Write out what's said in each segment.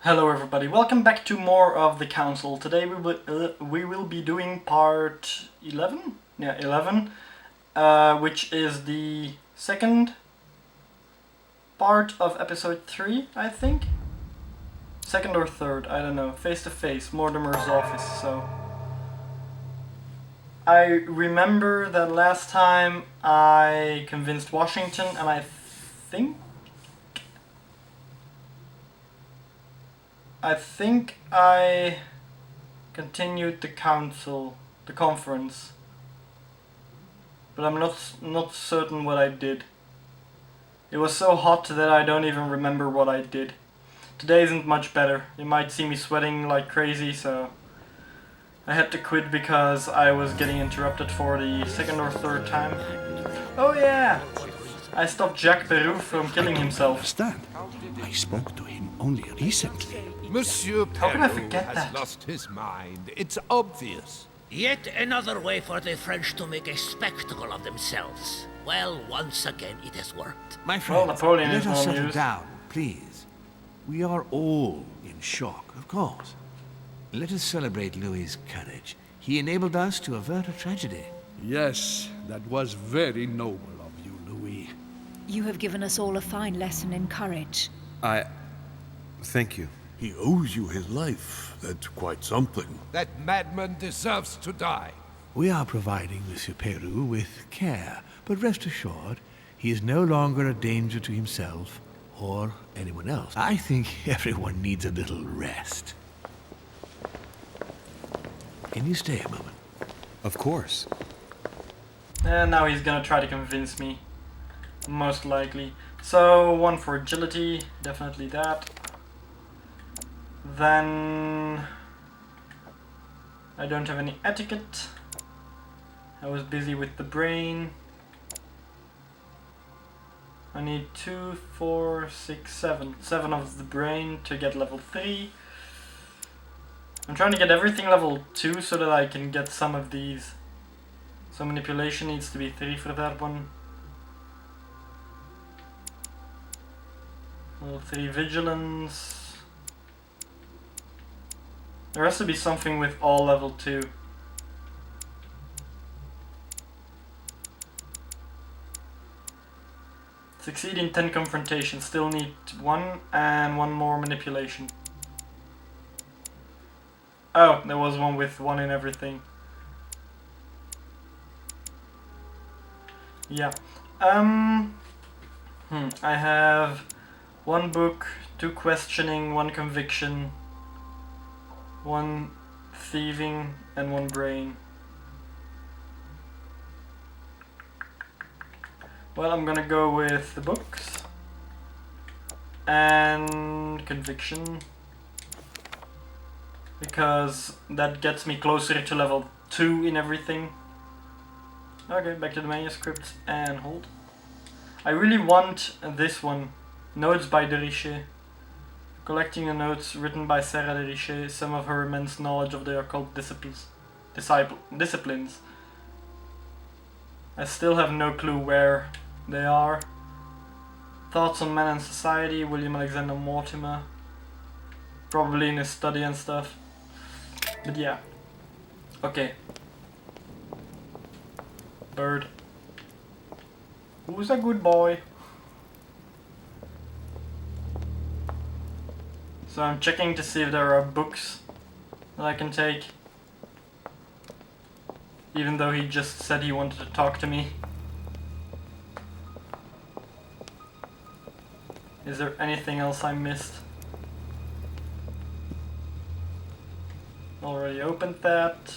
Hello everybody, welcome back to more of the Council. Today we will be doing part 11? Yeah, 11, which is the second part of episode 3, I think? Second or third, I don't know. Face to face, Mortimer's office, so... I remember that last time I convinced Washington, and I think I continued the conference, but I'm not certain what I did. It was so hot that I don't even remember what I did. Today isn't much better. You might see me sweating like crazy, so I had to quit because I was getting interrupted for the second or third time. Oh yeah! I stopped Jacques Peroux from killing himself. Understand? I spoke to him only recently. Monsieur How can I Peroux forget has that? lost his mind. It's obvious. Yet another way for the French to make a spectacle of themselves. Well, once again it has worked. My Well, friend, Napoleon let is us no settle news. down, please. We are all in shock, of course. Let us celebrate Louis's courage. He enabled us to avert a tragedy. Yes, that was very noble of you, Louis. You have given us all a fine lesson in courage. Thank you. He owes you his life. That's quite something. That madman deserves to die. We are providing Monsieur Peroux with care, but rest assured, he is no longer a danger to himself or anyone else. I think everyone needs a little rest. Can you stay a moment? Of course. And now he's gonna try to convince me. Most likely. So, one for agility, definitely that. Then... I don't have any etiquette. I was busy with the brain. I need 2, 4, 6, 7. 7 of the brain to get level 3. I'm trying to get everything level 2 so that I can get some of these. So manipulation needs to be 3 for that one. Level 3 vigilance. There has to be something with all level 2. Succeed in 10 confrontations. Still need 1 and 1 more manipulation. Oh, there was one with 1 in everything. Yeah. I have 1 book, 2 questioning, 1 conviction, 1 thieving, and 1 brain. Well, I'm gonna go with the books and conviction, because that gets me closer to level 2 in everything. Okay, back to the manuscripts and hold. I really want this one. Notes by de Richet. Collecting the notes written by Sarah de Richet, some of her immense knowledge of the occult disciplines. I still have no clue where they are. Thoughts on Man and Society, William Alexander Mortimer. Probably in his study and stuff. But yeah. Okay. Bird. Who's a good boy? So I'm checking to see if there are books that I can take. Even though he just said he wanted to talk to me. Is there anything else I missed? Already opened that.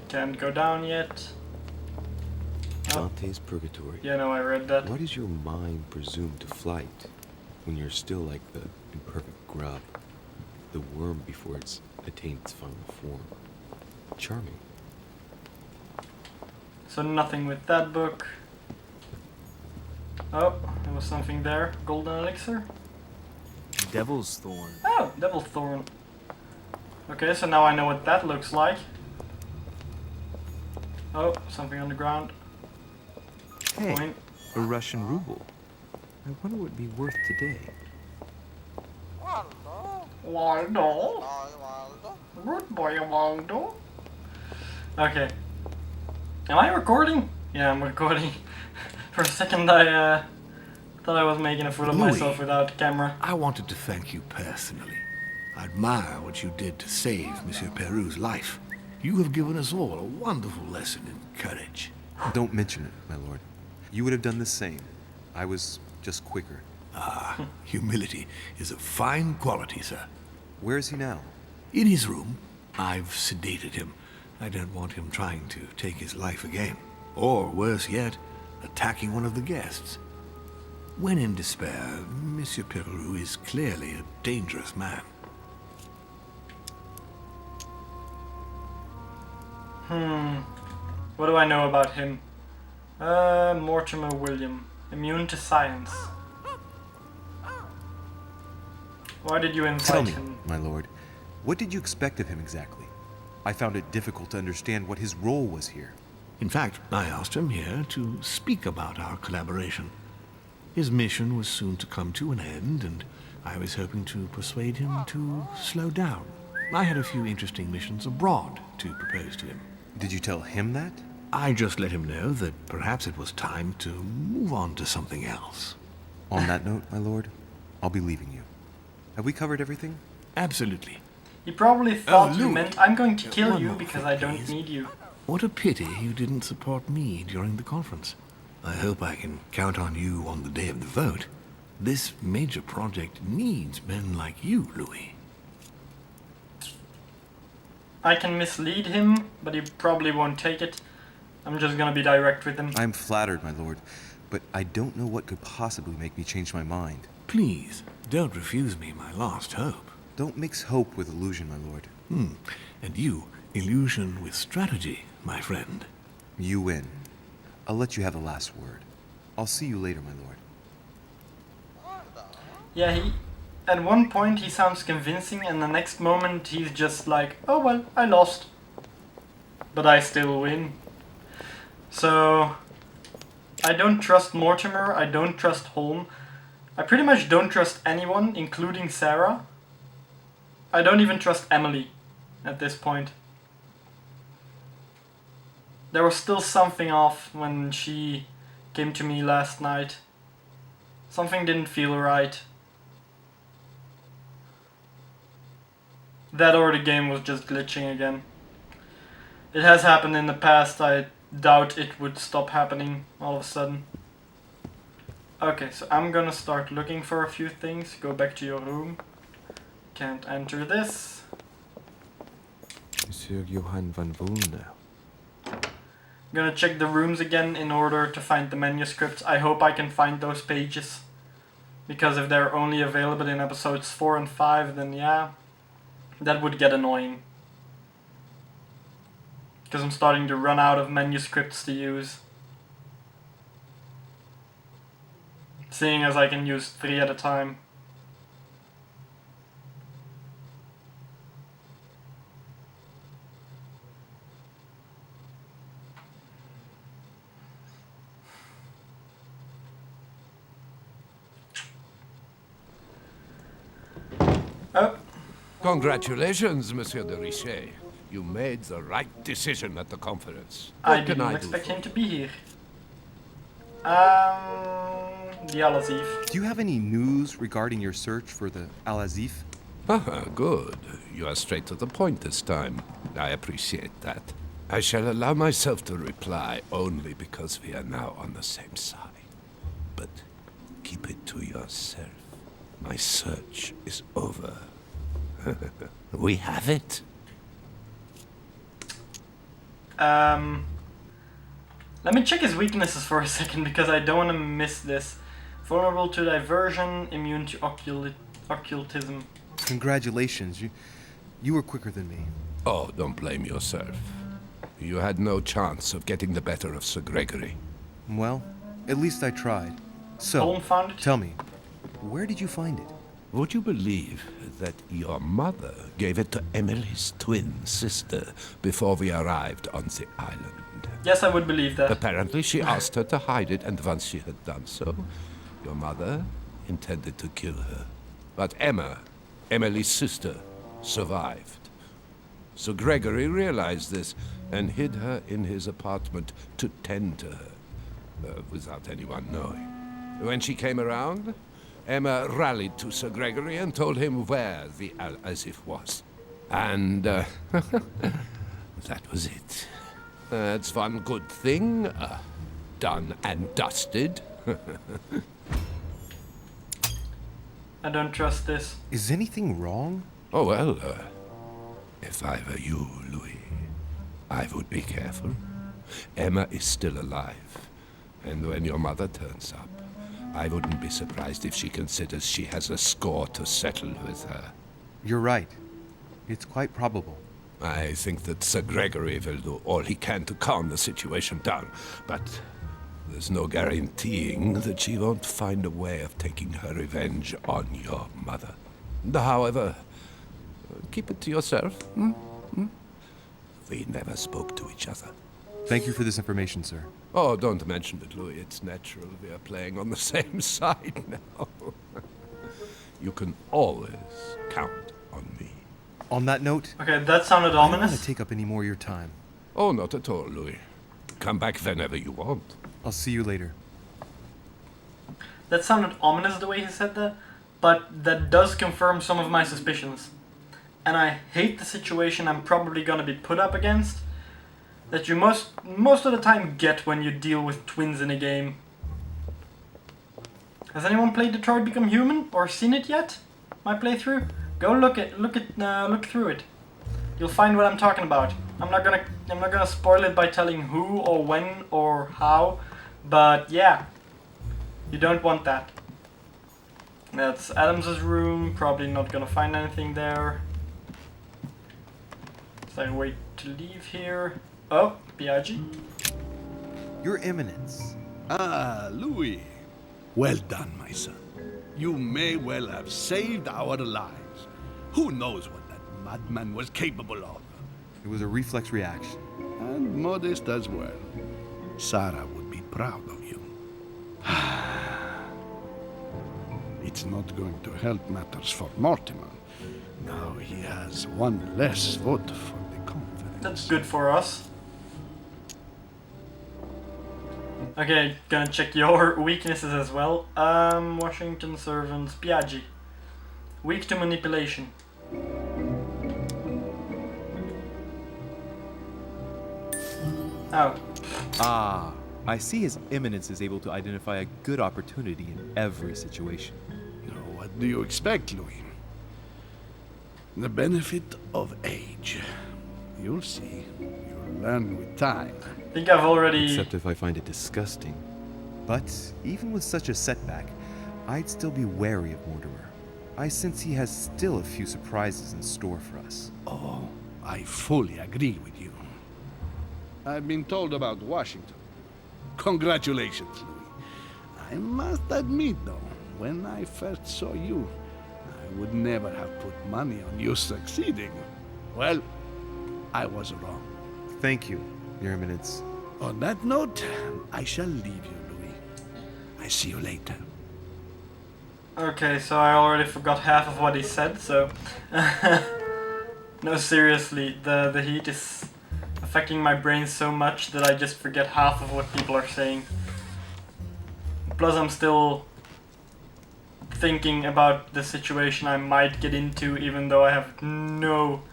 Can't go down yet. Dante's Purgatory. Yeah, no, I read that. Why does your mind presume to flight when you're still like the imperfect grub, the worm before it's attained its final form? Charming. So nothing with that book. Oh, there was something there. Golden elixir. Devil's Thorn. Oh, Devil Thorn. Okay, so now I know what that looks like. Oh, something on the ground. Hey, Point. a Russian ruble. I wonder what it'd be worth today. Waldo. Good boy, Waldo. Okay. Am I recording? Yeah, I'm recording. For a second I thought I was making a fool of Louis, myself without camera. I wanted to thank you personally. I admire what you did to save Monsieur Peru's life. You have given us all a wonderful lesson in courage. Don't mention it, my lord. You would have done the same. I was just quicker. Ah, humility is a fine quality, sir. Where is he now? In his room. I've sedated him. I don't want him trying to take his life again. Or, worse yet, attacking one of the guests. When in despair, Monsieur Peru is clearly a dangerous man. What do I know about him? Mortimer William. Immune to science. Why did you invite Tell me, him? my lord, what did you expect of him exactly? I found it difficult to understand what his role was here. In fact, I asked him here to speak about our collaboration. His mission was soon to come to an end, and I was hoping to persuade him to slow down. I had a few interesting missions abroad to propose to him. Did you tell him that? I just let him know that perhaps it was time to move on to something else. On that note, my lord, I'll be leaving you. Have we covered everything? Absolutely. He probably thought you Louis. meant I'm going to kill One you more because thing, I don't please. need you. What a pity you didn't support me during the conference. I hope I can count on you on the day of the vote. This major project needs men like you, Louis. I can mislead him, but he probably won't take it. I'm just gonna be direct with him. I'm flattered, my lord, but I don't know what could possibly make me change my mind. Please, don't refuse me my last hope. Don't mix hope with illusion, my lord. And you, illusion with strategy, my friend. You win. I'll let you have the last word. I'll see you later, my lord. Yeah, at one point he sounds convincing, and the next moment he's just like, oh well, I lost. But I still win. So, I don't trust Mortimer, I don't trust Holm. I pretty much don't trust anyone, including Sarah. I don't even trust Emily at this point. There was still something off when she came to me last night. Something didn't feel right. That or the game was just glitching again. It has happened in the past, I doubt it would stop happening all of a sudden. Okay, so I'm gonna start looking for a few things. Go back to your room. Can't enter this. Monsieur Johann van Wulner. I'm gonna check the rooms again in order to find the manuscripts. I hope I can find those pages. Because if they're only available in episodes 4 and 5, then yeah, that would get annoying. Because I'm starting to run out of manuscripts to use. Seeing as I can use 3 at a time. Oh. Congratulations, Monsieur de Richet. You made the right decision at the conference. I What can didn't I do expect for him you? to be here. The Al-Azif. Do you have any news regarding your search for the Al-Azif? Good. You are straight to the point this time. I appreciate that. I shall allow myself to reply only because we are now on the same side. But keep it to yourself. My search is over. We have it. Let me check his weaknesses for a second because I don't want to miss this. Vulnerable to diversion, immune to occultism. Congratulations, you were quicker than me. Oh, don't blame yourself. You had no chance of getting the better of Sir Gregory. Well, at least I tried. So, Holm found it? tell me, where did you find it? Would you believe that your mother gave it to Emily's twin sister before we arrived on the island? Yes, I would believe that. Apparently she asked her to hide it, and once she had done so, your mother intended to kill her. But Emma, Emily's sister, survived. So Gregory realized this and hid her in his apartment to tend to her, without anyone knowing. When she came around, Emma rallied to Sir Gregory and told him where the Al-Azif was. And that was it. That's one good thing. Done and dusted. I don't trust this. Is anything wrong? Oh, well, if I were you, Louis, I would be careful. Emma is still alive. And when your mother turns up, I wouldn't be surprised if she considers she has a score to settle with her. You're right. It's quite probable. I think that Sir Gregory will do all he can to calm the situation down, but there's no guaranteeing that she won't find a way of taking her revenge on your mother. However, keep it to yourself. We never spoke to each other. Thank you for this information, sir. Oh, don't mention it, Louis. It's natural. We are playing on the same side now. You can always count on me. On that note, Okay, that sounded I don't want ominous. to take up any more of your time. Oh, not at all, Louis. Come back whenever you want. I'll see you later. That sounded ominous the way he said that, but that does confirm some of my suspicions. And I hate the situation I'm probably gonna be put up against, that you most of the time get when you deal with twins in a game. Has anyone played Detroit Become Human or seen it yet? My playthrough? Go look through it. You'll find what I'm talking about. I'm not gonna spoil it by telling who or when or how, but yeah, you don't want that. That's Adams's room. Probably not gonna find anything there. So I wait to leave here. Oh, BIG. Your Eminence. Ah, Louis. Well done, my son. You may well have saved our lives. Who knows what that madman was capable of? It was a reflex reaction. And modest as well. Sarah would be proud of you. It's not going to help matters for Mortimer. Now he has one less vote for the conference. That's good for us. Okay, gonna check your weaknesses as well. Washington servants, Piaggi. Weak to manipulation. Oh. Ah, I see His Eminence is able to identify a good opportunity in every situation. What do you expect, Louis? The benefit of age. You'll see. You'll learn with time. I think I've already... Except if I find it disgusting. But even with such a setback, I'd still be wary of Mortimer. I sense he has still a few surprises in store for us. Oh, I fully agree with you. I've been told about Washington. Congratulations, Louis. I must admit, though, when I first saw you, I would never have put money on you succeeding. Well, I was wrong. Thank you, Your Eminence. On that note, I shall leave you, Louis. I see you later. Okay, so I already forgot half of what he said, so... No, seriously, the heat is affecting my brain so much that I just forget half of what people are saying. Plus I'm still thinking about the situation I might get into, even though I have no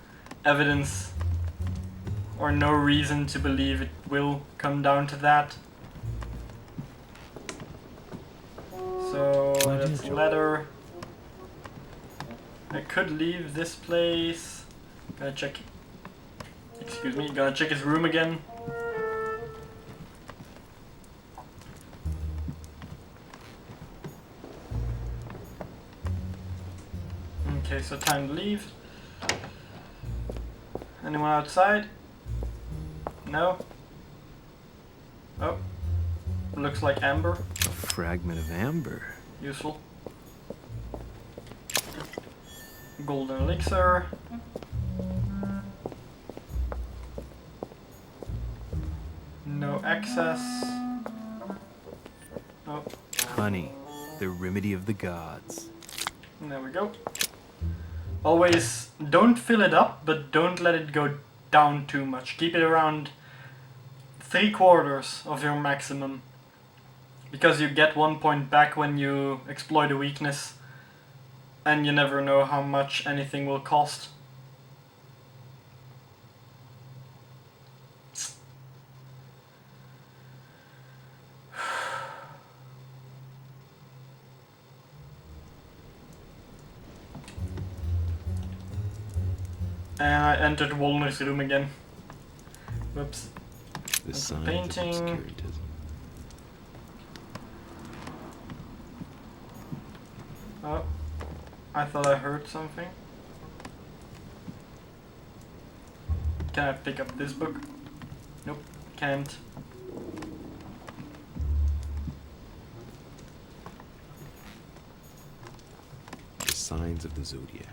evidence or no reason to believe it will come down to that. So that's a letter. I could leave this place. Gonna check. Excuse me. Gonna check his room again. Okay, so time to leave. Anyone outside? No? Oh. Looks like amber. A fragment of amber. Useful. Golden elixir. No access. Oh, Honey, the remedy of the gods. there we go. Always don't fill it up, but don't let it go down too much. Keep it around 3/4 of your maximum. Because you get 1 point back when you exploit a weakness. And you never know how much anything will cost. And I entered Walner's room again. Whoops. The That's a signs of painting. obscurantism. Oh, I thought I heard something. Can I pick up this book? Nope, can't. The signs of the zodiac.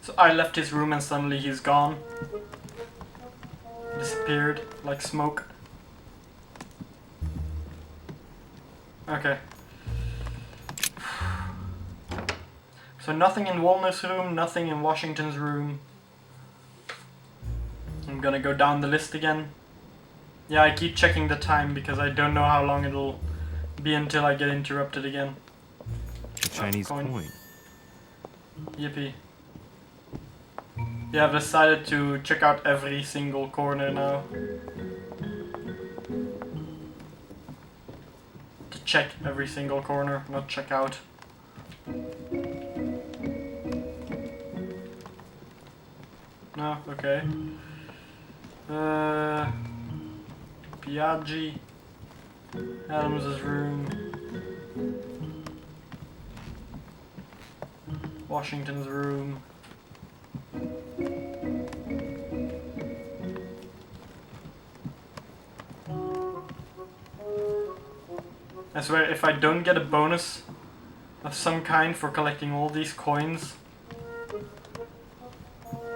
So I left his room and suddenly he's gone. Disappeared like smoke. Okay. So nothing in Walner's room, nothing in Washington's room. I'm gonna go down the list again. Yeah, I keep checking the time because I don't know how long it'll be until I get interrupted again. A Chinese coin. Yippee. Yeah, I've decided to check out every single corner now. To check every single corner, not check out. No, okay. Piaggi. Adams's room. Washington's room. I swear, if I don't get a bonus of some kind for collecting all these coins,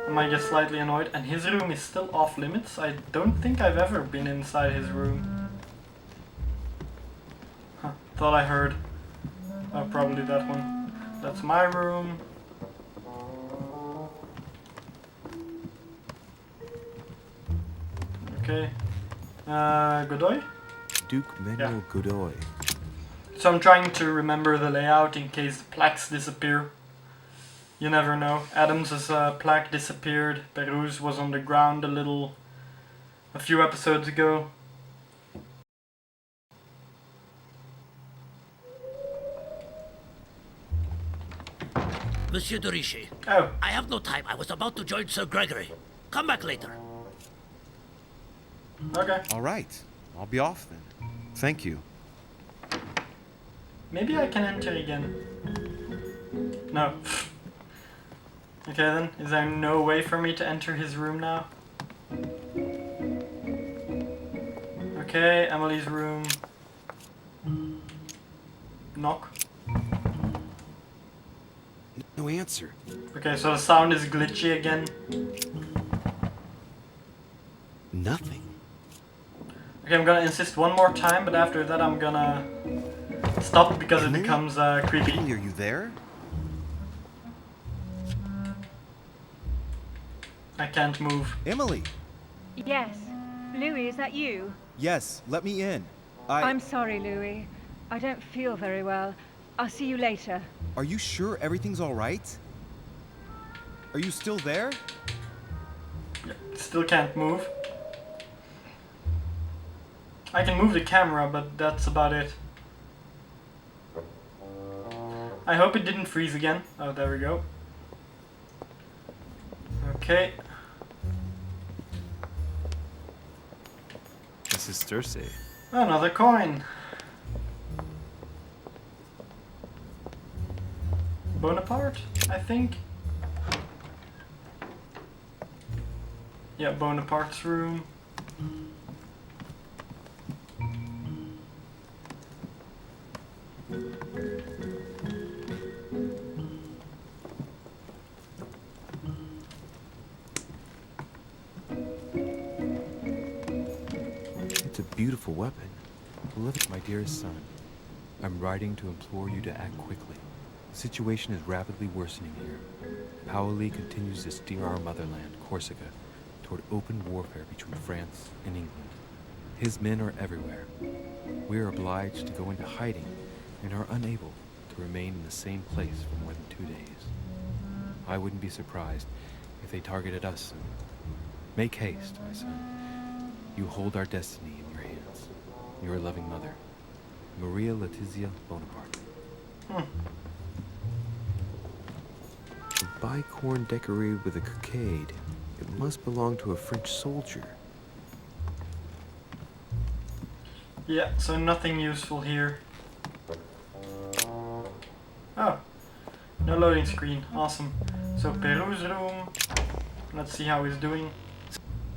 I might get slightly annoyed. And his room is still off limits. I don't think I've ever been inside his room. Huh, thought I heard. Oh, probably that one. That's my room. Okay. Godoy? Duke Manuel Godoy. So I'm trying to remember the layout in case the plaques disappear. You never know. Adams's plaque disappeared. Peru's was on the ground a few episodes ago. Monsieur de Richet. Oh. I have no time. I was about to join Sir Gregory. Come back later. Okay. All right. I'll be off then. Thank you. Maybe I can enter again. No. Okay then, is there no way for me to enter his room now? Okay, Emily's room. Knock. No answer. Okay, so the sound is glitchy again. Nothing. Okay, I'm gonna insist one more time, but after that I'm gonna stop because it becomes creepy. Emily, are you there? I can't move. Emily! Yes. Louis, is that you? Yes, let me in. I'm sorry, Louis. I don't feel very well. I'll see you later. Are you sure everything's all right? Are you still there? Still can't move. I can move the camera, but that's about it. I hope it didn't freeze again. Oh, there we go. Okay. Mrs. Dursey. Another coin. Bonaparte, I think. Yeah, Bonaparte's room. beautiful weapon. Beloved, my dearest son, I'm writing to implore you to act quickly. The situation is rapidly worsening here. Paoli continues to steer our motherland, Corsica, toward open warfare between France and England. His men are everywhere. We are obliged to go into hiding and are unable to remain in the same place for more than 2 days. I wouldn't be surprised if they targeted us soon. Make haste, my son. You hold our destiny in your hands. Your loving mother, Maria Letizia Bonaparte. A bicorn decorated with a cockade. It must belong to a French soldier. Yeah, so nothing useful here. Oh, no loading screen. Awesome. So Peru's room. Let's see how he's doing.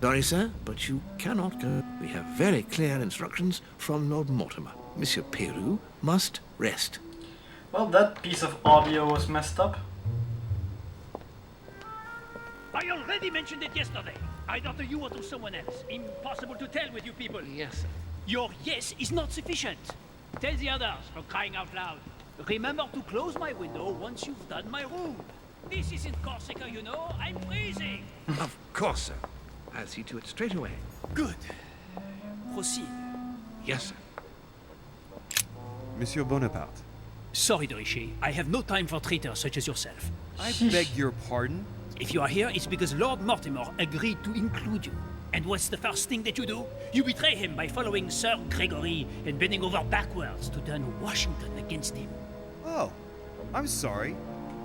Sorry, sir, but you cannot go. We have very clear instructions from Lord Mortimer. Monsieur Peru must rest. Well, that piece of audio was messed up. I already mentioned it yesterday. Either to you or to someone else. Impossible to tell with you people. Yes, sir. Your yes is not sufficient. Tell the others, for crying out loud. Remember to close my window once you've done my room. This isn't Corsica, you know. I'm freezing. Of course, sir. I'll see to it straight away. Good. Proceed. Yes, sir. Monsieur Bonaparte. Sorry, de Richet. I have no time for traitors such as yourself. I beg your pardon? If you are here, it's because Lord Mortimer agreed to include you. And what's the first thing that you do? You betray him by following Sir Gregory and bending over backwards to turn Washington against him. Oh, I'm sorry.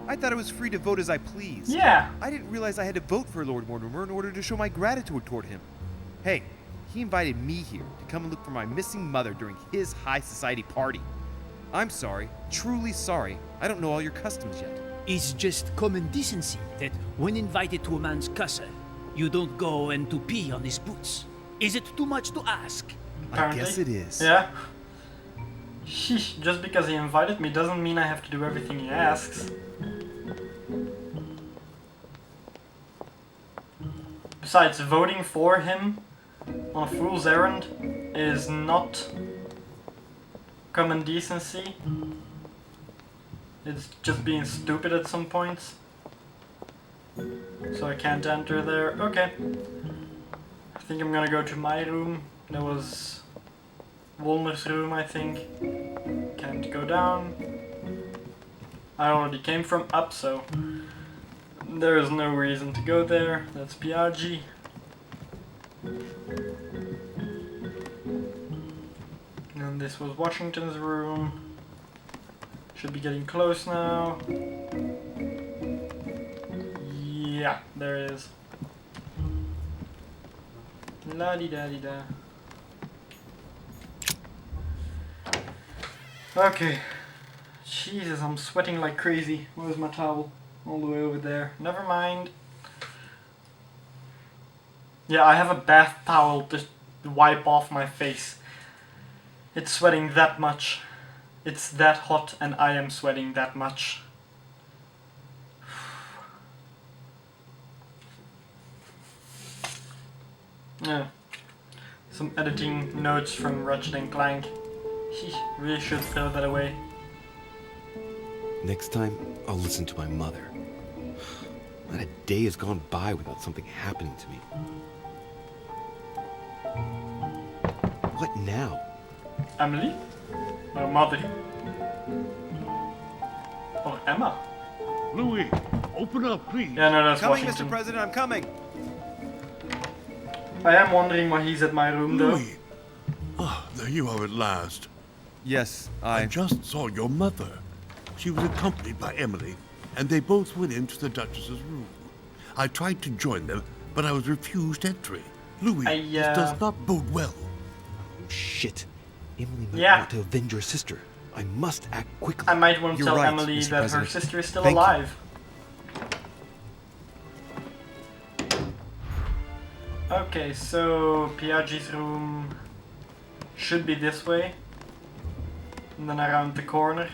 I thought I was free to vote as I please. Yeah. I didn't realize I had to vote for Lord Mortimer in order to show my gratitude toward him. Hey, he invited me here to come and look for my missing mother during his high society party. I'm sorry, truly sorry. I don't know all your customs yet. It's just common decency that when invited to a man's castle, you don't go and to pee on his boots. Is it too much to ask? Apparently. I guess it is. Yeah. Sheesh, just because he invited me doesn't mean I have to do everything he asks. Besides, voting for him on a fool's errand is not common decency. It's just being stupid at some points. So I can't enter there. Okay. I think I'm gonna go to my room. That was Wolner's room, I think. Can't go down. I already came from up, so there is no reason to go there. That's Piaggi. And this was Washington's room. Should be getting close now. Yeah, there it is. La-di-da-di-da. Okay. Jesus, I'm sweating like crazy. Where's my towel? All the way over there. Never mind. Yeah, I have a bath towel to wipe off my face. It's sweating that much. It's that hot and I am sweating that much. Yeah. Some editing notes from Ratchet & Clank. Really should throw that away. Next time, I'll listen to my mother. Not a day has gone by without something happening to me. What now? Emily? Or mother? Or Emma? Louis, open up, please. Yeah, no, that's Coming, Washington. Mr. President, I'm coming. I am wondering why he's at my room, though. Louis. Ah, there you are at last. Yes, I just saw your mother. She was accompanied by Emily, and they both went into the Duchess's room. I tried to join them, but I was refused entry. Louis, this does not bode well. Oh, shit. Emily might want to avenge her sister. I must act quickly. I might want to You're tell right, Emily Mr. that President. her sister is still Thank you. alive. Okay, so Piaggi's room should be this way. And then around the corner.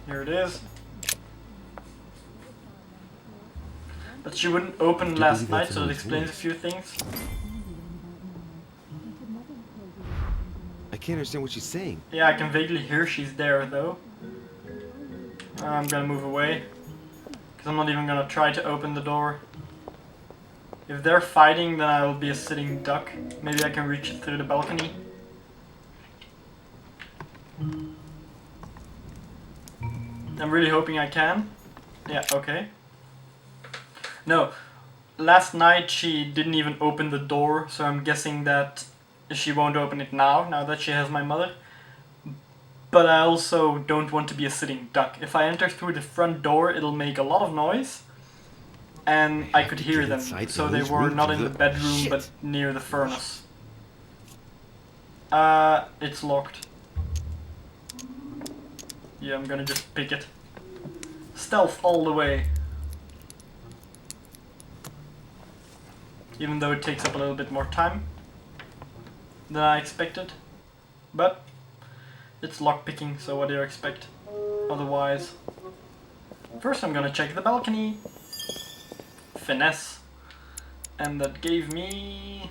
Here it is. But she wouldn't open last night, so that explains a few things. I can't understand what she's saying. Yeah, I can vaguely hear she's there, though. I'm gonna move away. Because I'm not even gonna try to open the door. If they're fighting, then I will be a sitting duck. Maybe I can reach it through the balcony. I'm really hoping I can. Yeah, okay. No, last night she didn't even open the door, so I'm guessing that she won't open it now that she has my mother. But I also don't want to be a sitting duck. If I enter through the front door, it'll make a lot of noise. And I could hear them, so they were not in the bedroom, but near the furnace. It's locked. Yeah, I'm gonna just pick it. Stealth all the way. Even though it takes up a little bit more time than I expected. But it's lockpicking, so what do you expect? Otherwise. First I'm gonna check the balcony. Finesse. And that gave me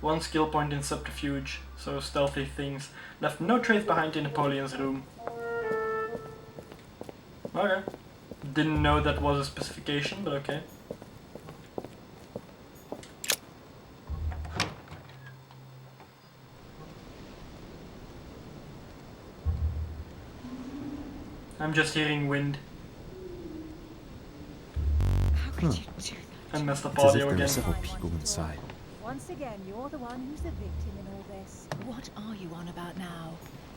1 skill point in subterfuge. So stealthy things. Left no trace behind in Napoleon's room. Okay. Didn't know that was a specification, but okay. I'm just hearing wind. How could you do that? And messed up It's as if audio there again. are several people inside. Once again, you're the one who's the victim in all this. What are you on about now?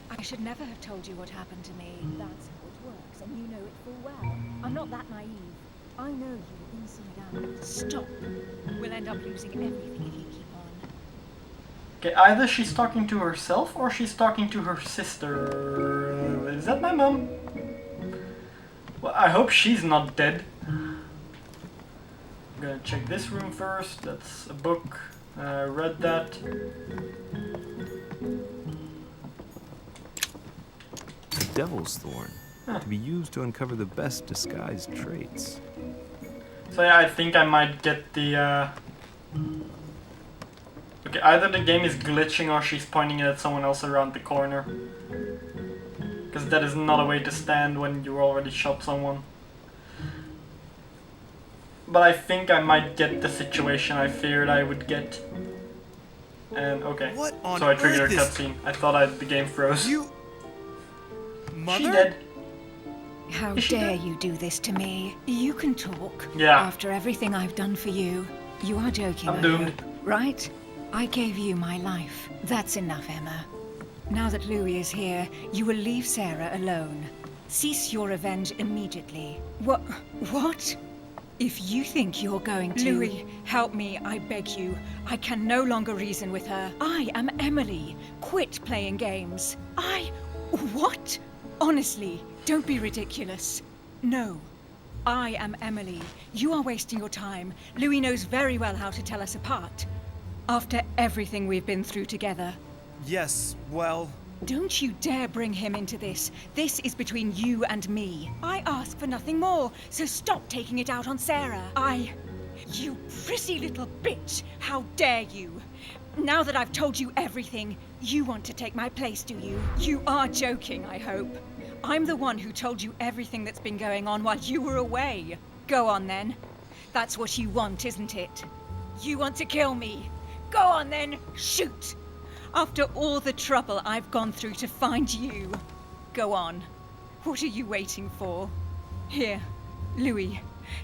I should never have told you what happened to me. That's how it works, and you know it full well. I'm not that naive. I know you inside out. Stop. We'll end up losing everything if you keep on. Okay, either she's talking to herself or she's talking to her sister. Is that my mom? Well, I hope she's not dead. I'm gonna check this room first. That's a book. I read that. Devil's Thorn. To be used to uncover the best disguised traits. So yeah, I think I might get the Okay, either the game is glitching or she's pointing it at someone else around the corner. Because that is not a way to stand when you already shot someone. But I think I might get the situation I feared I would get. And okay, What on so I triggered a earth cutscene. I thought the game froze. You... Mother? She dead. How Is she dare dead? you do this to me? You can talk. Yeah. After everything I've done for you. You are joking, I'm I doomed. hope, right? I gave you my life. That's enough, Emma. Now that Louis is here, you will leave Sarah alone. Cease your revenge immediately. What? If you think you're going to... Louis, help me, I beg you. I can no longer reason with her. I am Emily. Quit playing games. What? Honestly, don't be ridiculous. No. I am Emily. You are wasting your time. Louis knows very well how to tell us apart. After everything we've been through together. Yes, well... Don't you dare bring him into this. This is between you and me. I ask for nothing more, so stop taking it out on Sarah. You prissy little bitch! How dare you! Now that I've told you everything, you want to take my place, do you? You are joking, I hope. I'm the one who told you everything that's been going on while you were away. Go on then. That's what you want, isn't it? You want to kill me. Go on then, shoot! After all the trouble I've gone through to find you. Go on. What are you waiting for? Here, Louis,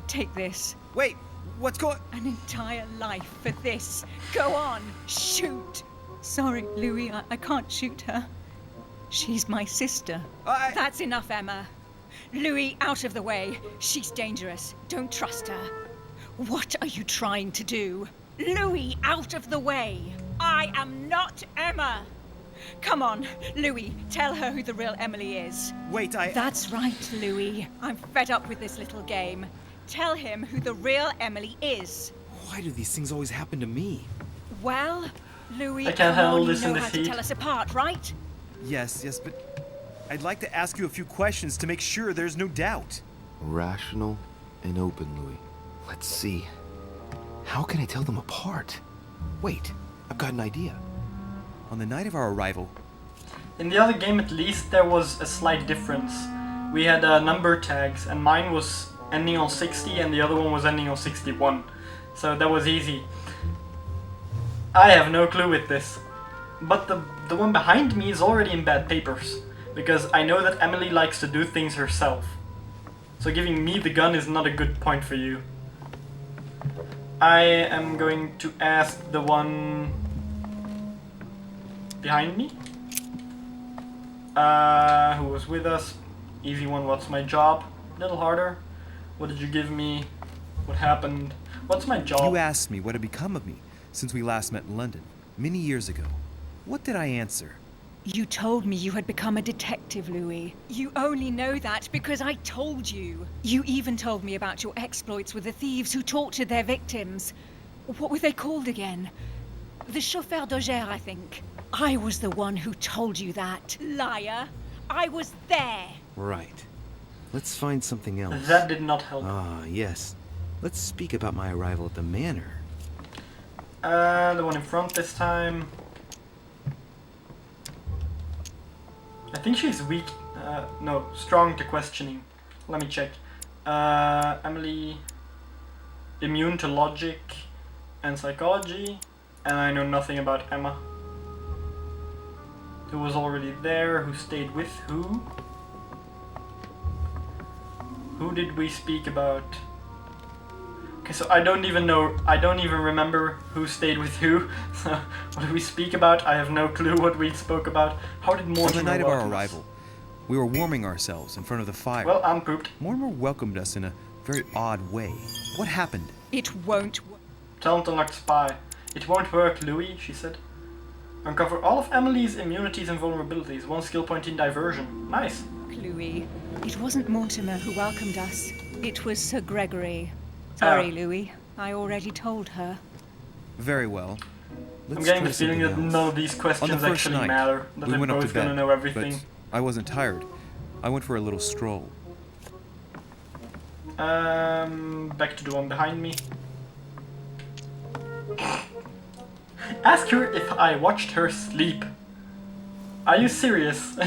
take this. Wait, what's going... An entire life for this. Go on, shoot! Sorry, Louis, I can't shoot her. She's my sister. That's enough, Emma. Louis, out of the way. She's dangerous. Don't trust her. What are you trying to do? Louis, out of the way! I am not Emma! Come on, Louis, tell her who the real Emily is. Wait, That's right, Louis. I'm fed up with this little game. Tell him who the real Emily is. Why do these things always happen to me? Well, Louis, I can't handle you this in know this how to heat. tell us apart, right? Yes, but... I'd like to ask you a few questions to make sure there's no doubt. Rational and open, Louis. Let's see. How can I tell them apart? Wait, I've got an idea. On the night of our arrival... In the other game, at least, there was a slight difference. We had number tags, and mine was ending on 60 and the other one was ending on 61. So that was easy. I have no clue with this. But the one behind me is already in bad papers. Because I know that Emily likes to do things herself. So giving me the gun is not a good point for you. I am going to ask the one behind me. Who was with us. Easy one, what's my job? A little harder. What did you give me? What happened? What's my job? You asked me what had become of me since we last met in London, many years ago. What did I answer? You told me you had become a detective, Louis. You only know that because I told you. You even told me about your exploits with the thieves who tortured their victims. What were they called again? The chauffeur d'Auger, I think. I was the one who told you that. Liar. I was there. Right. Let's find something else. That did not help. Ah, yes. Let's speak about my arrival at the manor. The one in front this time. I think she's weak. No, strong to questioning. Let me check. Emily, immune to logic and psychology. And I know nothing about Emma. Who was already there, who stayed with who? Who did we speak about? Okay, so I don't even know, I don't even remember who stayed with who. So, what did we speak about? I have no clue what we spoke about. How did Mortimer On the night of our welcome us? arrival, we were warming ourselves in front of the fire. Well, I'm pooped. Mortimer welcomed us in a very odd way. What happened? It won't work. Talent unlocked spy. It won't work, Louis, she said. Uncover all of Emily's immunities and vulnerabilities. 1 skill point in diversion. Nice. Louis, it wasn't Mortimer who welcomed us. It was Sir Gregory. Sorry, Louis. I already told her. Very well. I'm getting the feeling that none of these questions actually matter. That we they're went up to both gonna bed, know everything. but I wasn't tired. I went for a little stroll. Back to the one behind me. Ask her if I watched her sleep. Are you serious?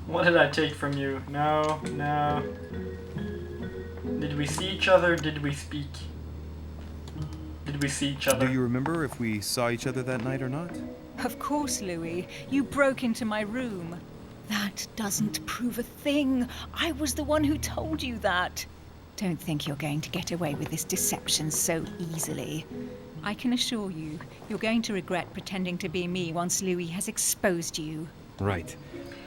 What did I take from you? No, no. Did we see each other? Did we speak? Did we see each other? Do you remember if we saw each other that night or not? Of course, Louis. You broke into my room. That doesn't prove a thing. I was the one who told you that. Don't think you're going to get away with this deception so easily. I can assure you, you're going to regret pretending to be me once Louis has exposed you. Right.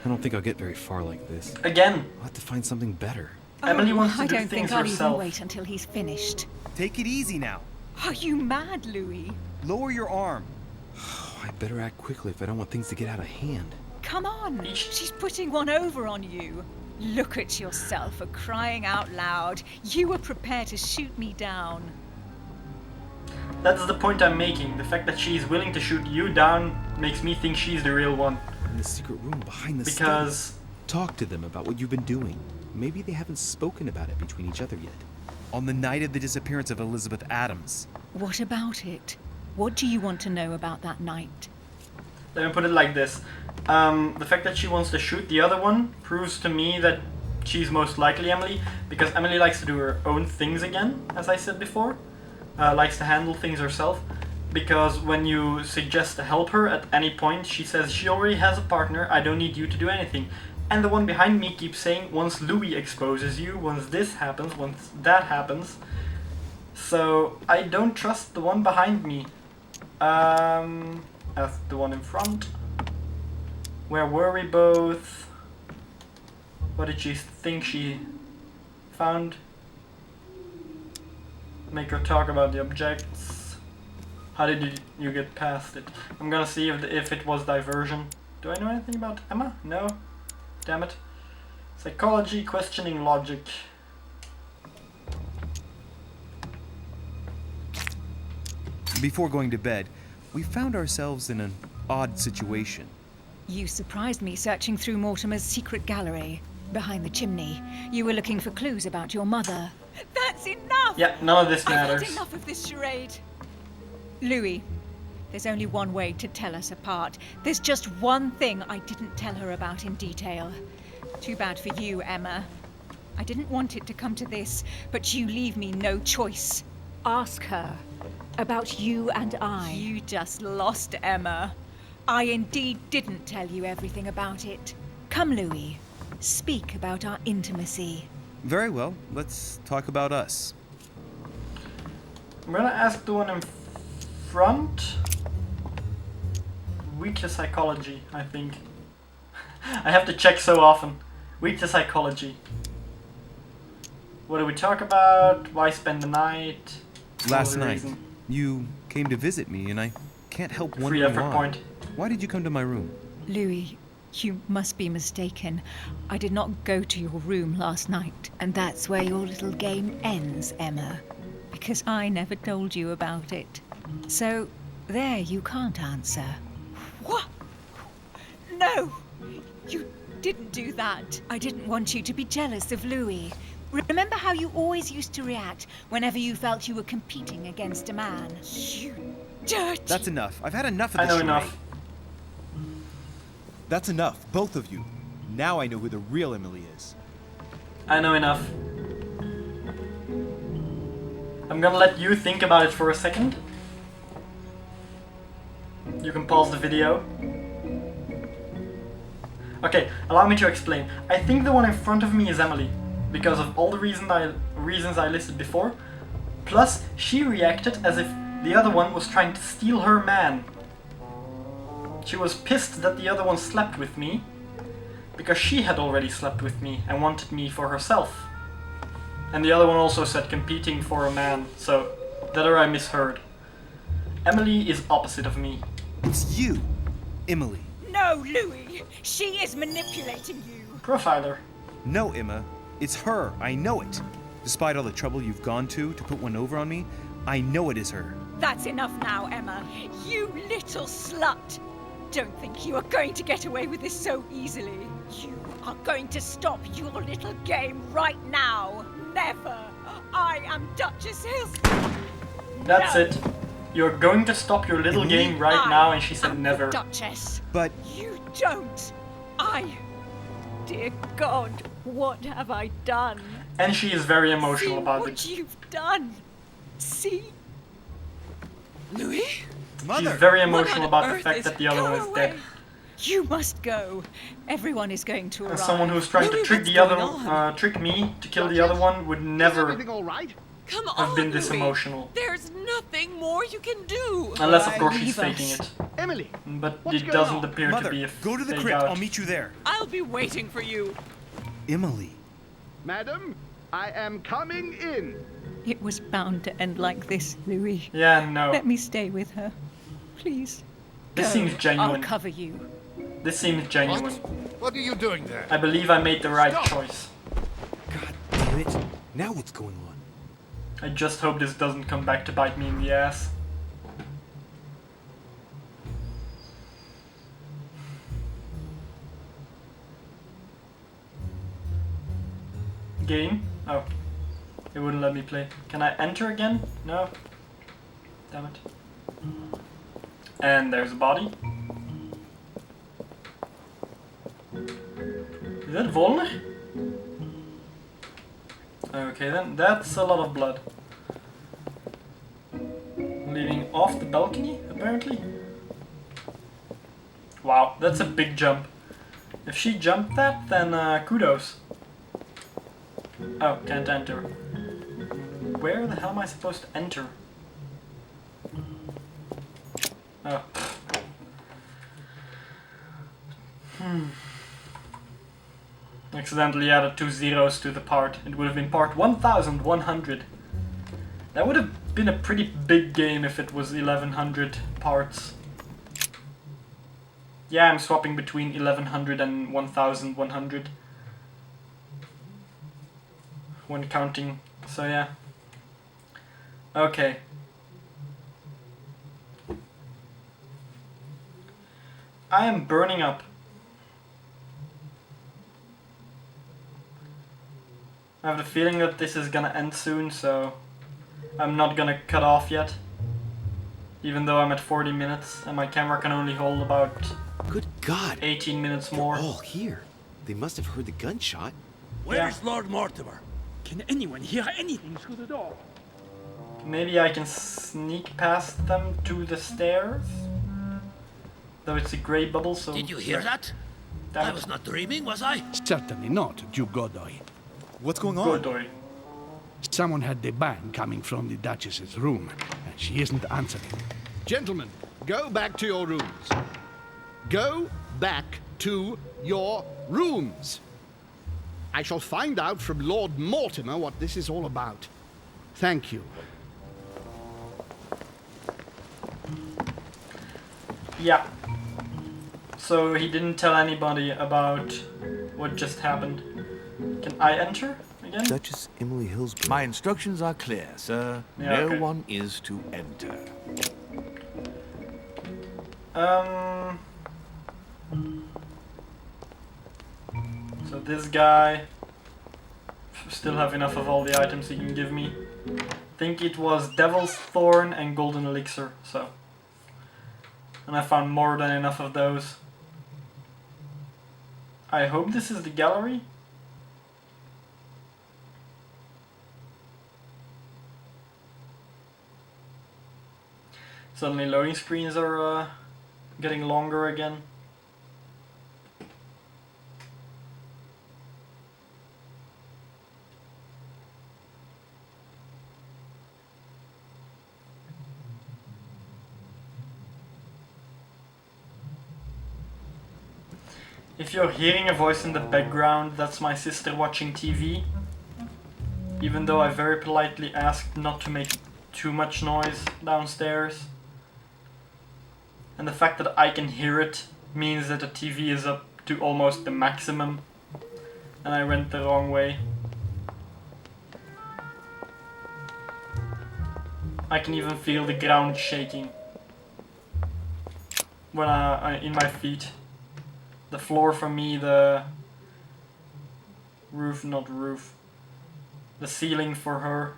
I don't think I'll get very far like this. Again. I'll have to find something better. Emily wants to I do don't things think I'll herself. even wait until he's finished. Take it easy now. Are you mad, Louis? Lower your arm. I better act quickly if I don't want things to get out of hand. Come on, she's putting one over on you. Look at yourself for crying out loud. You were prepared to shoot me down. That's the point I'm making. The fact that she's willing to shoot you down makes me think she's the real one. In the secret room behind the Because... stairs. Talk to them about what you've been doing. Maybe they haven't spoken about it between each other yet. On the night of the disappearance of Elizabeth Adams. What about it? What do you want to know about that night? Let me put it like this. The fact that she wants to shoot the other one proves to me that she's most likely Emily, because Emily likes to do her own things again, as I said before. Likes to handle things herself, because when you suggest to help her at any point, she says she already has a partner, I don't need you to do anything. And the one behind me keeps saying, once Louis exposes you, once this happens, once that happens. So, I don't trust the one behind me. As the one in front. Where were we both? What did she think she found? Make her talk about the objects. How did you get past it? I'm gonna see if it was diversion. Do I know anything about Emma? No? Damn it. Psychology, questioning logic. Before going to bed, we found ourselves in an odd situation. You surprised me searching through Mortimer's secret gallery. Behind the chimney. You were looking for clues about your mother. That's enough! Yeah, none of this matters. I've had enough of this charade. Louis, there's only one way to tell us apart. There's just one thing I didn't tell her about in detail. Too bad for you, Emma. I didn't want it to come to this, but you leave me no choice. Ask her about you and I. You just lost, Emma. I indeed didn't tell you everything about it. Come, Louis. Speak about our intimacy. Very well. Let's talk about us. I'm gonna ask the one in front. Weak to psychology, I think. I have to check so often. Weak to psychology. What do we talk about? Why spend the night? Last night, you came to visit me, and I can't help wondering Free effort why. point. Why did you come to my room? Louis, you must be mistaken. I did not go to your room last night, and that's where your little game ends, Emma. Because I never told you about it. So, there you can't answer. What? No! You didn't do that. I didn't want you to be jealous of Louis. Remember how you always used to react whenever you felt you were competing against a man? You dirty... That's enough. I've had enough of this. I know charade. enough. That's enough, both of you. Now I know who the real Emily is. I know enough. I'm gonna let you think about it for a second. You can pause the video. Okay, allow me to explain. I think the one in front of me is Emily, because of all the reasons I listed before. Plus, she reacted as if the other one was trying to steal her man. She was pissed that the other one slept with me, because she had already slept with me and wanted me for herself. And the other one also said competing for a man, so that or I misheard. Emily is opposite of me. It's you, Emily. No, Louis! She is manipulating you! Profiler. No, Emma. It's her. I know it. Despite all the trouble you've gone to put one over on me, I know it is her. That's enough now, Emma. You little slut! Don't think you are going to get away with this so easily. You are going to stop your little game right now. Never! I am Duchess Hillsborrow. That's it. You're going to stop your little game right now, and she said never. Duchess. But you don't. Dear God, what have I done? And she is very emotional See about what it. you've done. See? Louis? She's very emotional about the fact that the other one is dead. You must go. Everyone is going to arrive. As someone who's trying to trick the other, trick me to kill the other one would never have been this emotional. There's nothing more you can do. Unless, of course, she's faking it. Emily, but it doesn't appear to be a go to the fake crypt. out. I'll meet you there. I'll be waiting for you. Emily. Madam, I am coming in. It was bound to end like this, Louis. Yeah, no. Let me stay with her. Please. This Go. seems genuine. I'll cover you. This seems genuine. What are you doing there? I believe I made the right choice. God damn it. Now what's going on? I just hope this doesn't come back to bite me in the ass. Game? Oh. It wouldn't let me play. Can I enter again? No. Damn it. And there's a body. Is that Volner? Okay then, that's a lot of blood. Leaving off the balcony, apparently. Wow, that's a big jump. If she jumped that, then kudos. Oh, can't enter. Where the hell am I supposed to enter? Oh. Accidentally added 2 zeros to the part. It would have been part 1100. That would have been a pretty big game if it was 1100 parts. Yeah, I'm swapping between 1100 and 1100 when counting, so yeah. Okay. I am burning up. I have the feeling that this is gonna end soon, so I'm not gonna cut off yet. Even though I'm at 40 minutes and my camera can only hold about Good God! 18 minutes more. They're all here. They must have heard the gunshot. Where's Lord Mortimer? Can anyone hear anything through the door? Maybe I can sneak past them to the stairs? Though it's a grey bubble, so... Did you hear that? I was not dreaming, was I? Certainly not, Duke Godoy. What's going on? Godoy. Someone had the bang coming from the Duchess's room, and she isn't answering. Gentlemen, go back to your rooms. Go back to your rooms. I shall find out from Lord Mortimer what this is all about. Thank you. Yeah. So he didn't tell anybody about what just happened. Can I enter again? Duchess Emily Hillsborrow. My instructions are clear, sir. Yeah, no okay. one is to enter. So this guy still have enough of all the items he can give me. Think it was Devil's Thorn and Golden Elixir, so. And I found more than enough of those. I hope this is the gallery. Suddenly loading screens are getting longer again. If you're hearing a voice in the background, that's my sister watching TV. Even though I very politely asked not to make too much noise downstairs. And the fact that I can hear it means that the TV is up to almost the maximum. And I went the wrong way. I can even feel the ground shaking when in my feet. The floor for me, the roof, not roof, the ceiling for her.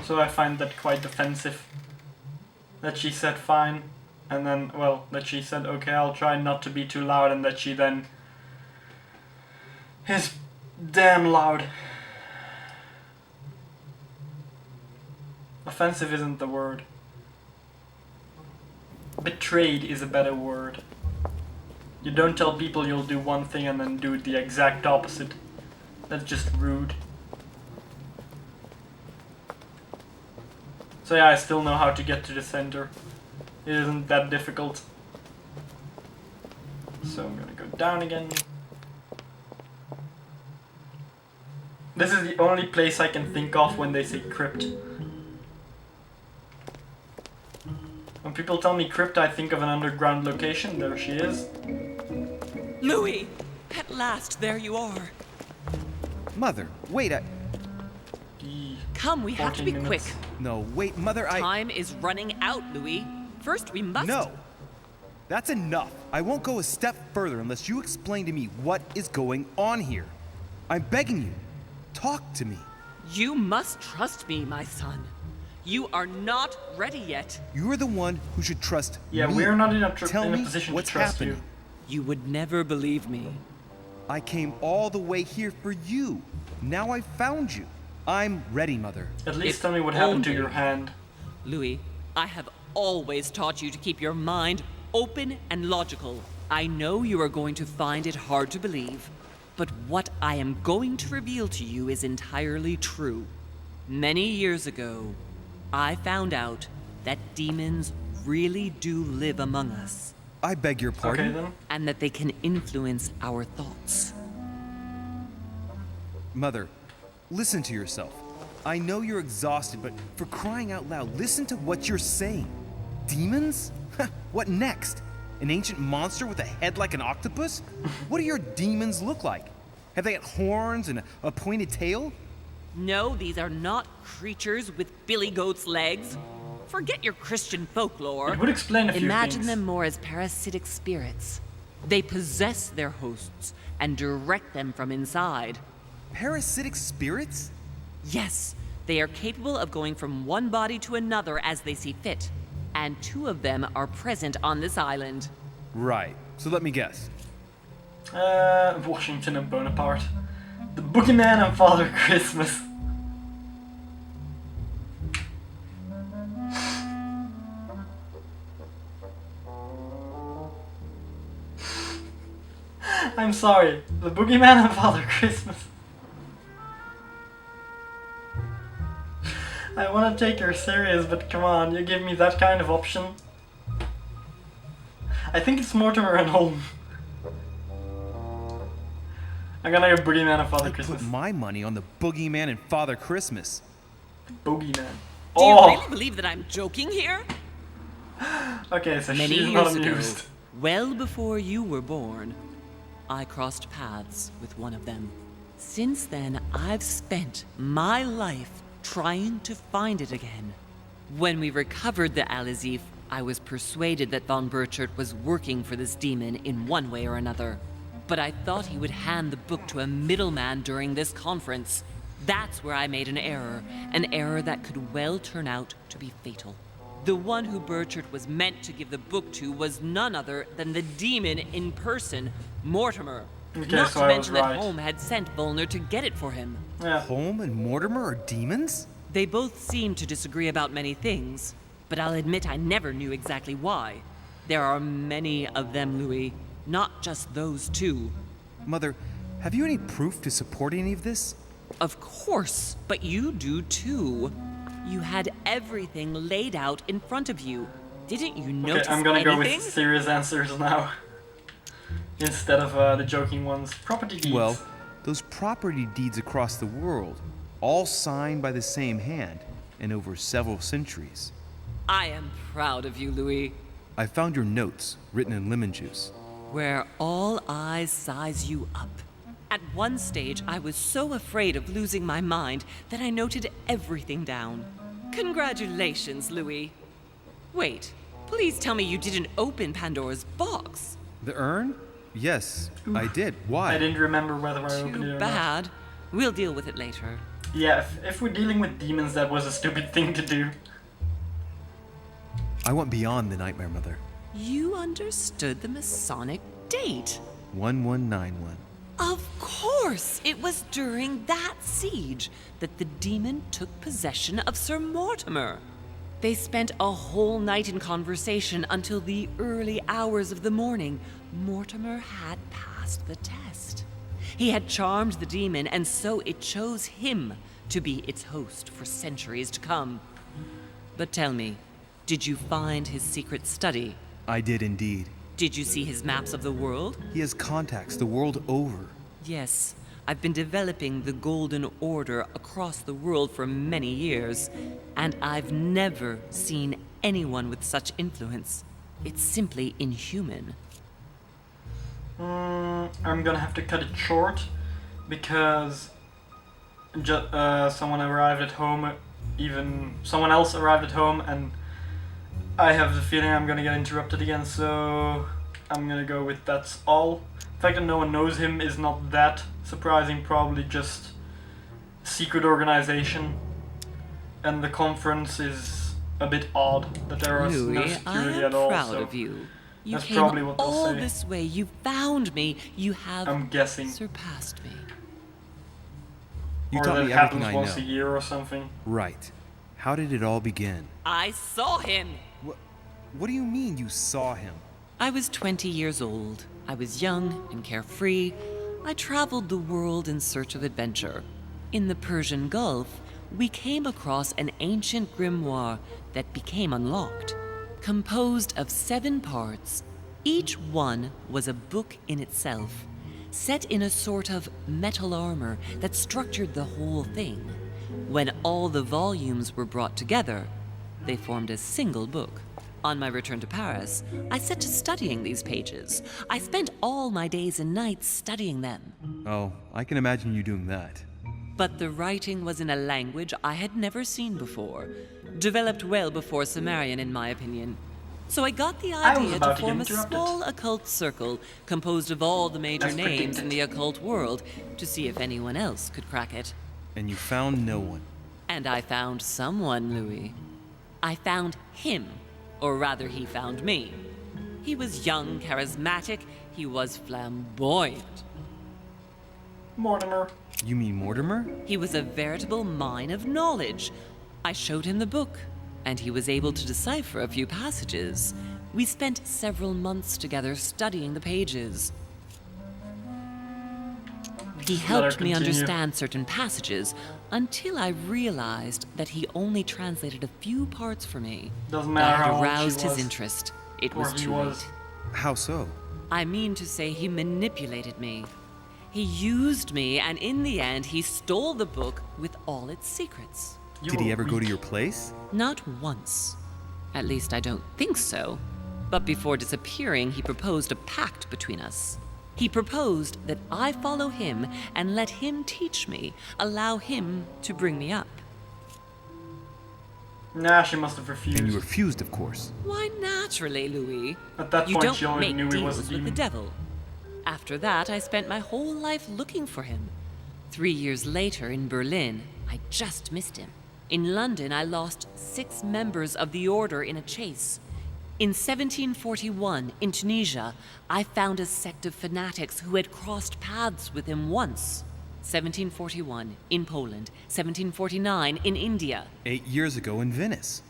So I find that quite offensive. That she said fine, and then, well, that she said okay, I'll try not to be too loud, and that she then is damn loud. Offensive isn't the word. Betrayed is a better word. You don't tell people you'll do one thing and then do the exact opposite. That's just rude. So yeah, I still know how to get to the center. It isn't that difficult. So I'm gonna go down again. This is the only place I can think of when they say crypt. When people tell me crypt, I think of an underground location. There she is. Louis! At last, there you are. Mother, wait, Come, we have to be quick. No, wait, Mother, Time is running out, Louis. First, we must... No! That's enough. I won't go a step further unless you explain to me what is going on here. I'm begging you. Talk to me. You must trust me, my son. You are not ready yet. You're the one who should trust me. Yeah, we're not in a position what's to trust happening. You would never believe me. I came all the way here for you. Now I've found you. I'm ready, Mother. At least tell me what happened to your hand. Louis, I have always taught you to keep your mind open and logical. I know you are going to find it hard to believe, but what I am going to reveal to you is entirely true. Many years ago, I found out that demons really do live among us. I beg your pardon? Okay, then. And that they can influence our thoughts. Mother, listen to yourself. I know you're exhausted, but for crying out loud, listen to what you're saying. Demons? What next? An ancient monster with a head like an octopus? What do your demons look like? Have they got horns and a pointed tail? No, these are not creatures with billy goat's legs. Forget your Christian folklore. It would explain a few Imagine things. them more as parasitic spirits. They possess their hosts and direct them from inside. Parasitic spirits? Yes, they are capable of going from one body to another as they see fit. And 2 of them are present on this island. Right. So let me guess. Washington and Bonaparte. The Boogeyman and Father Christmas. I'm sorry, the Boogeyman and Father Christmas. I want to take her serious, but come on, you give me that kind of option. I think it's Mortimer and Holm. I'm gonna go Boogeyman and Father Christmas. Put my money on the Boogeyman and Father Christmas. Boogeyman. Do you really believe that I'm joking here? Okay, so Many she's years not ago, amused. well before you were born, I crossed paths with one of them. Since then, I've spent my life trying to find it again. When we recovered the Alizif, I was persuaded that von Burchard was working for this demon in one way or another. But I thought he would hand the book to a middleman during this conference. That's where I made an error that could well turn out to be fatal. The one who Burchard was meant to give the book to was none other than the demon in person, Mortimer. Okay, Not so to I was mention that right. Holm had sent Volner to get it for him. Yeah. Holm and Mortimer are demons? They both seem to disagree about many things, but I'll admit I never knew exactly why. There are many of them, Louis, not just those 2. Mother, have you any proof to support any of this? Of course, but you do too. You had everything laid out in front of you. Didn't you notice Okay, I'm gonna go anything? with serious answers now. Instead of the joking ones. Property deeds. Well, those property deeds across the world, all signed by the same hand, and over several centuries. I am proud of you, Louis. I found your notes, written in lemon juice. Where all eyes size you up. At one stage, I was so afraid of losing my mind that I noted everything down. Congratulations, Louis. Wait, please tell me you didn't open Pandora's box. The urn? Yes, I did. Why? I didn't remember whether I opened it or Too not. bad. We'll deal with it later. Yeah, if we're dealing with demons, that was a stupid thing to do. I went beyond the nightmare, Mother. You understood the Masonic date. 1191. Of course! It was during that siege that the demon took possession of Sir Mortimer. They spent a whole night in conversation until the early hours of the morning. Mortimer had passed the test. He had charmed the demon, and so it chose him to be its host for centuries to come. But tell me, did you find his secret study? I did indeed. Did you see his maps of the world? He has contacts the world over. Yes, I've been developing the Golden Order across the world for many years, and I've never seen anyone with such influence. It's simply inhuman. I'm gonna have to cut it short because someone arrived at home, someone else arrived at home, and I have the feeling I'm gonna get interrupted again, so I'm gonna go with that's all. The fact that no one knows him is not that surprising, probably just a secret organization, and the conference is a bit odd that there is no Louis, security I at all. am proud So of you. You that's came probably what they'll all say. this way. You found me. You have I'm guessing. surpassed me. You or taught that me happens everything I once know. a year or something. Right. How did it all begin? I saw him. What do you mean you saw him? I was 20 years old. I was young and carefree. I traveled the world in search of adventure. In the Persian Gulf, we came across an ancient grimoire that became unlocked. Composed of 7 parts, each one was a book in itself, set in a sort of metal armor that structured the whole thing. When all the volumes were brought together, they formed a single book. On my return to Paris, I set to studying these pages. I spent all my days and nights studying them. Oh, I can imagine you doing that. But the writing was in a language I had never seen before, developed well before Sumerian, in my opinion. So I got the I was idea about to to get form a interrupted. small occult circle composed of all the major As names predicted. in the occult world to see if anyone else could crack it. And you found no one. And I found someone, Louis. I found him. Or rather, he found me. He was young, charismatic. He was flamboyant. Mortimer. You mean Mortimer? He was a veritable mine of knowledge. I showed him the book, and he was able to decipher a few passages. We spent several months together studying the pages. He helped me understand certain passages until I realized that he only translated a few parts for me. Doesn't matter I had how old she aroused his was. interest. It Or was he too was. late. How so? I mean to say he manipulated me. He used me, and in the end, he stole the book with all its secrets. Did he ever go to your place? Not once. At least I don't think so. But before disappearing, he proposed a pact between us. He proposed that I follow him and let him teach me, allow him to bring me up. Nah, she must have refused. And you refused, of course. Why, naturally, Louis. At that You point, don't she already make knew he was a deals with the demon. devil. After that, I spent my whole life looking for him. 3 years later, in Berlin, I just missed him. In London, I lost 6 members of the order in a chase. In 1741, in Tunisia, I found a sect of fanatics who had crossed paths with him once. 1741, in Poland. 1749, in India. 8 years ago in Venice.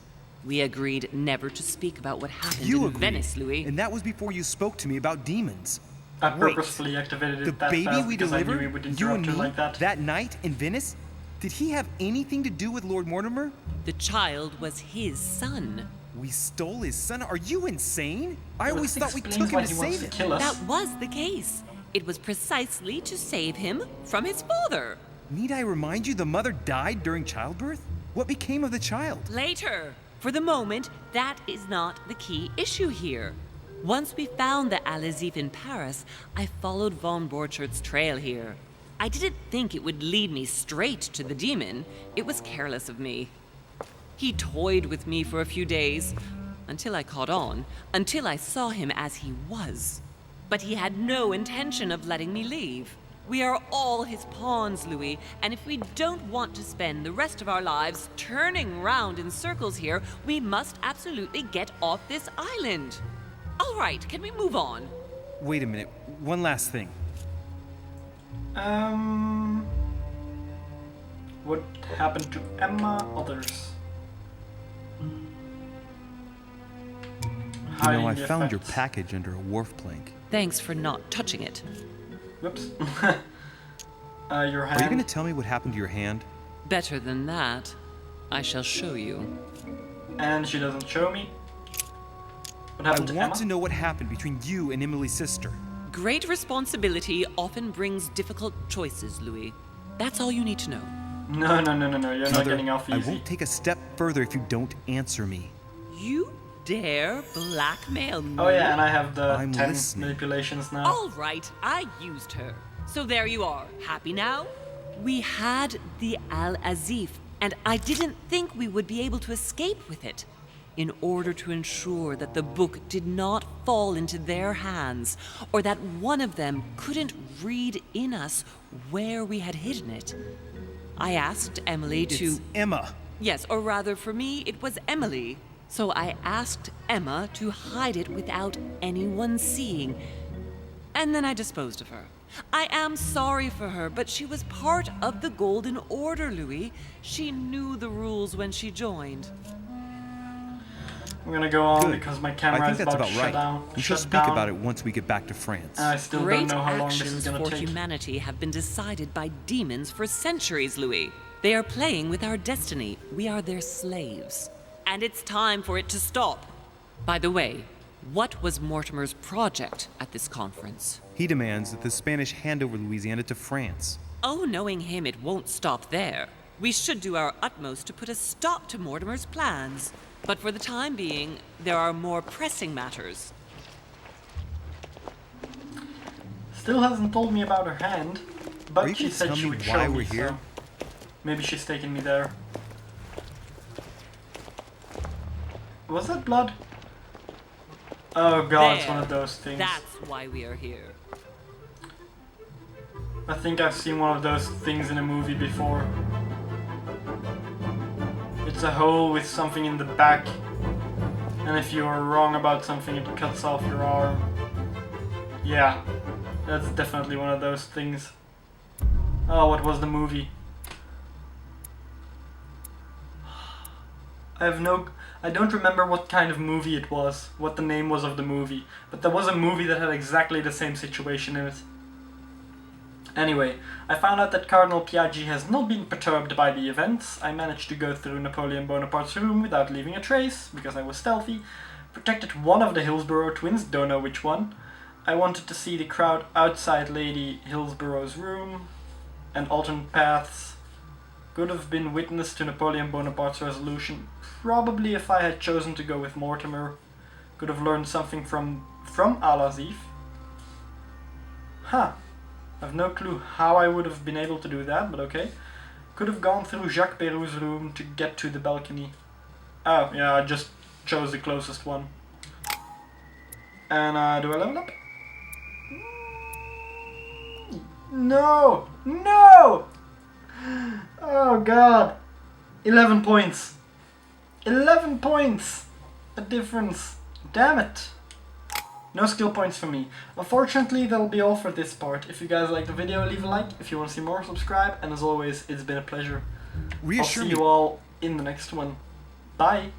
We agreed never to speak about what happened You in agreed. Venice, Louis. And that was before you spoke to me about demons. I Wait, purposefully activated it the that baby fast we because I knew delivered, he would you interrupt and her me, like that. night in Venice? Did he have anything to do with Lord Mortimer? The child was his son. We stole his son? Are you insane? I Well, always it thought we explains took why him to he wants save to him. kill us. That was the case. It was precisely to save him from his father. Need I remind you the mother died during childbirth? What became of the child? Later. For the moment, that is not the key issue here. Once we found the Al-Azif in Paris, I followed von Borchart's trail here. I didn't think it would lead me straight to the demon. It was careless of me. He toyed with me for a few days, until I caught on, until I saw him as he was. But he had no intention of letting me leave. We are all his pawns, Louis, and if we don't want to spend the rest of our lives turning round in circles here, we must absolutely get off this island. All right, can we move on? Wait a minute. One last thing. What happened to Emma? Others. You know, I Hiding the found your effects. package under a wharf plank. Thanks for not touching it. Whoops. Your hand. Are you going to tell me what happened to your hand? Better than that, I shall show you. And she doesn't show me. What I happened to want Emma? to know what happened between you and Emily's sister. Great responsibility often brings difficult choices, Louis. That's all you need to know. No. You're not Mother, getting off I easy. won't take a step further if you don't answer me. You dare blackmail me? Oh yeah, and I have the I'm 10 listening. manipulations now. All right, I used her. So there you are. Happy now? We had the Al-Azif, and I didn't think we would be able to escape with it. In order to ensure that the book did not fall into their hands, or that one of them couldn't read in us where we had hidden it, I asked Emily to... It's Emma. Yes, or rather for me, it was Emily. So I asked Emma to hide it without anyone seeing. And then I disposed of her. I am sorry for her, but she was part of the Golden Order, Louis. She knew the rules when she joined. I'm gonna go on Good. because my camera I think is that's about to about right. shut down. We shall shut speak down. about it once we get back to France. I still Great don't know how long this is actions gonna for take. humanity have been decided by demons for centuries, Louis. They are playing with our destiny. We are their slaves. And it's time for it to stop. By the way, what was Mortimer's project at this conference? He demands that the Spanish hand over Louisiana to France. Oh, knowing him, it won't stop there. We should do our utmost to put a stop to Mortimer's plans. But for the time being, there are more pressing matters. Still hasn't told me about her hand, Are but you she gonna said tell she me would why show we're me, here? so maybe she's taking me there. Was that blood? Oh god, it's one of those things. That's why we are here. I think I've seen one of those things in a movie before. It's a hole with something in the back, and if you are wrong about something, it cuts off your arm. Yeah, that's definitely one of those things. Oh, what was the movie? I don't remember what kind of movie it was, what the name was of the movie, but there was a movie that had exactly the same situation in it. Anyway, I found out that Cardinal Piaggi has not been perturbed by the events. I managed to go through Napoleon Bonaparte's room without leaving a trace, because I was stealthy, protected one of the Hillsborrow twins, don't know which one. I wanted to see the crowd outside Lady Hillsborrow's room, and alternate paths. Could have been witness to Napoleon Bonaparte's resolution. Probably if I had chosen to go with Mortimer. Could have learned something from Al-Azif. Huh. I've no clue how I would have been able to do that, but okay. Could have gone through Jacques Perou's room to get to the balcony. Oh, yeah, I just chose the closest one. And, do I level up? No! No! Oh god. 11 points. 11 points! A difference. Damn it. No skill points for me. Unfortunately, that'll be all for this part. If you guys liked the video, leave a like. If you want to see more, subscribe. And as always, it's been a pleasure. I'll see you all in the next one. Bye!